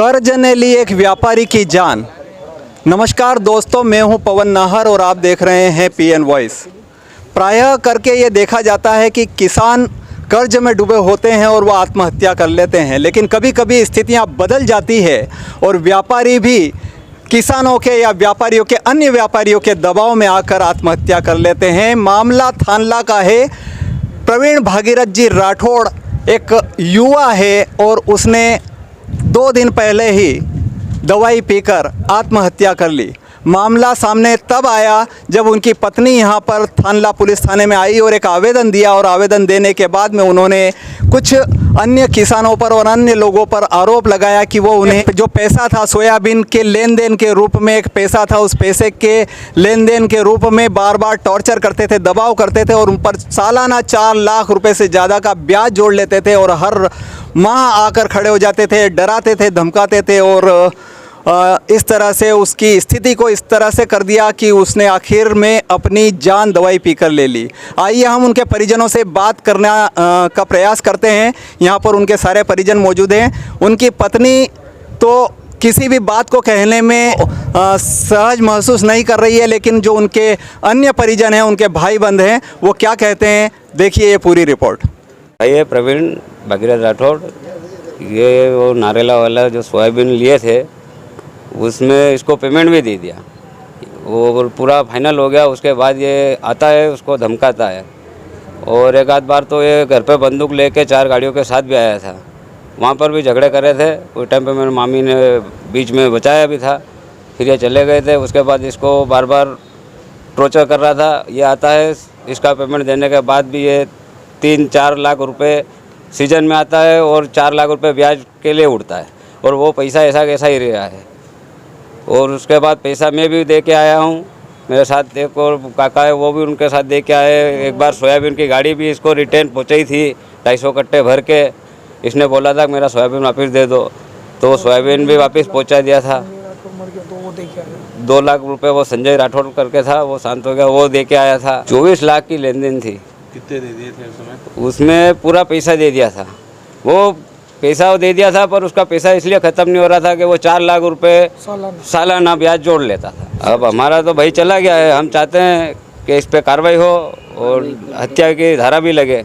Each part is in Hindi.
कर्ज ने ली एक व्यापारी की जान। नमस्कार दोस्तों, मैं हूं पवन नाहर और आप देख रहे हैं पीएन वॉइस। प्रायः करके ये देखा जाता है कि किसान कर्ज में डूबे होते हैं और वो आत्महत्या कर लेते हैं, लेकिन कभी कभी स्थितियां बदल जाती है और व्यापारी भी किसानों के या व्यापारियों के अन्य व्यापारियों के दबाव में आकर आत्महत्या कर लेते हैं। मामला थानला का है। प्रवीण भागीरथ जी राठौड़ एक युवा है और उसने 2 दिन पहले ही दवाई पीकर आत्महत्या कर ली। मामला सामने तब आया जब उनकी पत्नी यहाँ पर थानला पुलिस थाने में आई और एक आवेदन दिया, और आवेदन देने के बाद में उन्होंने कुछ अन्य किसानों पर और अन्य लोगों पर आरोप लगाया कि वो उन्हें जो पैसा था सोयाबीन के लेन देन के रूप में एक पैसा था, उस पैसे के लेन देन के रूप में बार बार टॉर्चर करते थे, दबाव करते थे और उन पर सालाना 4 लाख रुपए से ज़्यादा का ब्याज जोड़ लेते थे और हर माह आकर खड़े हो जाते थे, डराते थे, धमकाते थे और इस तरह से उसकी स्थिति को इस तरह से कर दिया कि उसने आखिर में अपनी जान दवाई पीकर ले ली। आइए हम उनके परिजनों से बात करने का प्रयास करते हैं। यहाँ पर उनके सारे परिजन मौजूद हैं। उनकी पत्नी तो किसी भी बात को कहने में सहज महसूस नहीं कर रही है, लेकिन जो उनके अन्य परिजन हैं, उनके भाई बंद हैं, वो क्या कहते हैं, देखिए ये पूरी रिपोर्ट। ये प्रवीण भागीरथ राठौड़, ये वो नारेला वाला जो सोयाबीन लिए थे उसमें इसको पेमेंट भी दे दिया, वो पूरा फाइनल हो गया। उसके बाद ये आता है, उसको धमकाता है और एक आध बार तो ये घर पे बंदूक लेके 4 गाड़ियों के साथ भी आया था। वहाँ पर भी झगड़े कर रहे थे। उस टाइम पे मेरी मामी ने बीच में बचाया भी था, फिर ये चले गए थे। उसके बाद इसको बार बार टॉर्चर कर रहा था। ये आता है, इसका पेमेंट देने के बाद भी ये 3-4 लाख रुपए सीजन में आता है और 4 लाख रुपए ब्याज के लिए उड़ता है और वो पैसा ऐसा कैसा ही रहा है। और उसके बाद पैसा मैं भी दे के आया हूँ, मेरे साथ एक और काका है वो भी उनके साथ दे के आए। एक बार सोयाबीन की गाड़ी भी इसको रिटर्न पहुँचाई थी 250 कट्टे भर के। इसने बोला था मेरा सोयाबीन वापस दे दो, तो वो सोयाबीन भी वापस पहुँचा दिया था। 2 लाख रुपए वो संजय राठौड़ करके था, वो शांत हो गया, वो दे के आया था। 24 लाख की लेन देन थी। कितने दे दिए थे उसमें? उसमें पूरा पैसा दे दिया था। वो पैसा दे दिया था पर उसका पैसा इसलिए ख़त्म नहीं हो रहा था कि वो 4 लाख रुपए सालाना ब्याज जोड़ लेता था। अब हमारा तो भाई चला गया है। हम चाहते हैं कि इस पे कार्रवाई हो और हत्या की धारा भी लगे।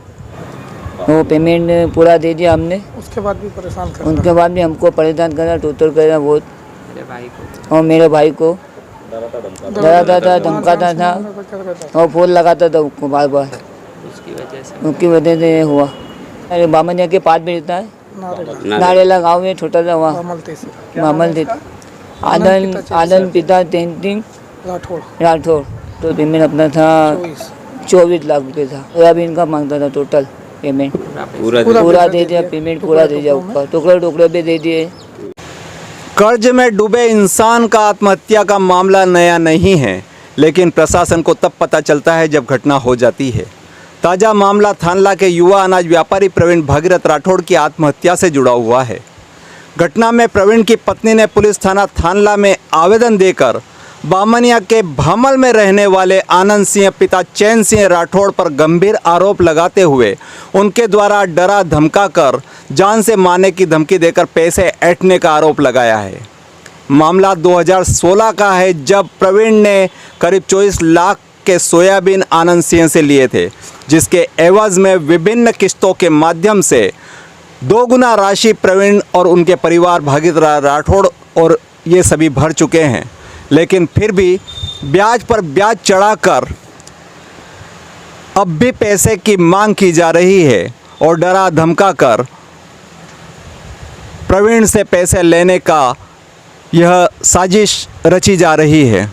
वो पेमेंट पूरा दे दिया हमने, उसके बाद भी परेशान कर उनके बाद भी हमको परेशान करना, टोटल करना बहुत। और मेरे भाई को डराता था, धमकाता था और फोन लगाता था उसको बार बार। उसकी वजह से ये हुआ। अरे बामनिया के पास भी रहता है, नारेला गांव में, छोटा सा वहाँ मामल थे। आनंद पिता तेंतिंग राठौड़। तो पेमेंट अपना था 24 लाख रुपये था। सोयाबीन का मांगता था टोटल पेमेंट पूरा दे दिया। पेमेंट पूरा दे दिया, ऊपर टुकड़े भी दे दिए। कर्ज में डूबे इंसान का आत्महत्या का मामला नया नहीं है, लेकिन प्रशासन को तब पता चलता है जब घटना हो जाती है। ताज़ा मामला थानला के युवा अनाज व्यापारी प्रवीण भागीरथ राठौड़ की आत्महत्या से जुड़ा हुआ है। घटना में प्रवीण की पत्नी ने पुलिस थाना थानला में आवेदन देकर बामनिया के भामल में रहने वाले आनंद सिंह पिता चैन सिंह राठौड़ पर गंभीर आरोप लगाते हुए उनके द्वारा डरा धमका कर जान से मारने की धमकी देकर पैसे ऐंठने का आरोप लगाया है। मामला 2016 का है, जब प्रवीण ने करीब 24 लाख के सोयाबीन आनंद सिंह से लिए थे, जिसके एवज में विभिन्न किस्तों के माध्यम से 2 गुना राशि प्रवीण और उनके परिवार भागीरथ राठौड़ और ये सभी भर चुके हैं। लेकिन फिर भी ब्याज पर ब्याज चढ़ाकर अब भी पैसे की मांग की जा रही है और डरा धमका कर प्रवीण से पैसे लेने का यह साजिश रची जा रही है,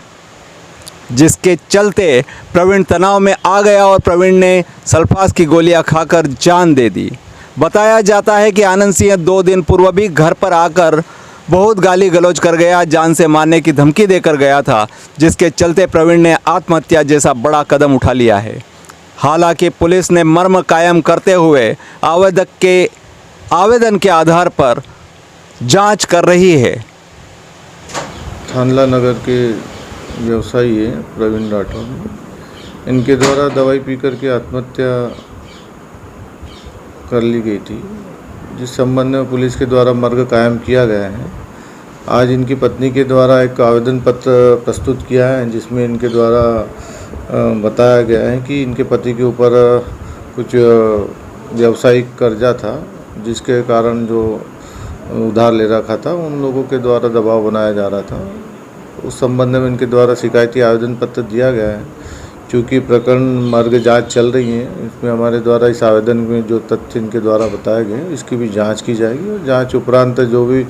जिसके चलते प्रवीण तनाव में आ गया और प्रवीण ने सल्फास की गोलियां खाकर जान दे दी। बताया जाता है कि आनंद सिंह 2 दिन पूर्व भी घर पर आकर बहुत गाली गलौज कर गया, जान से मारने की धमकी देकर गया था, जिसके चलते प्रवीण ने आत्महत्या जैसा बड़ा कदम उठा लिया है। हालांकि पुलिस ने मर्म कायम करते हुए आवेदक के आवेदन के आधार पर जांच कर रही है। थानला नगर के व्यवसायी है प्रवीण राठौड़। इनके द्वारा दवाई पीकर के आत्महत्या कर ली गई थी, जिस संबंध में पुलिस के द्वारा मर्ग कायम किया गया है। आज इनकी पत्नी के द्वारा एक आवेदन पत्र प्रस्तुत किया है, जिसमें इनके द्वारा बताया गया है कि इनके पति के ऊपर कुछ व्यावसायिक कर्जा था, जिसके कारण जो उधार ले रखा था उन लोगों के द्वारा दबाव बनाया जा रहा था। उस संबंध में इनके द्वारा शिकायती आवेदन पत्र दिया गया है। चूँकि प्रकरण मार्ग जांच चल रही है, इसमें हमारे द्वारा इस आवेदन में जो तथ्य इनके द्वारा बताए गए इसकी भी जांच की जाएगी और जांच उपरांत जो भी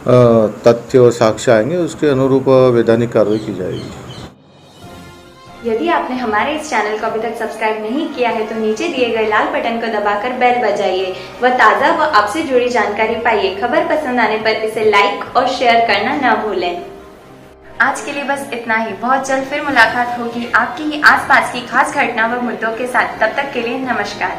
तथ्य और साक्ष्य आएंगे उसके अनुरूप वैधानिक कार्रवाई की जाएगी। यदि आपने हमारे इस चैनल को अभी तक सब्सक्राइब नहीं किया है तो नीचे दिए गए लाल बटन को दबाकर बेल बजाइए व ताज़ा व आपसे जुड़ी जानकारी पाइए। खबर पसंद आने पर इसे लाइक और शेयर करना न भूलें। आज के लिए बस इतना ही। बहुत जल्द फिर मुलाकात होगी आपकी ही आसपास की खास घटना व मुद्दों के साथ। तब तक के लिए नमस्कार।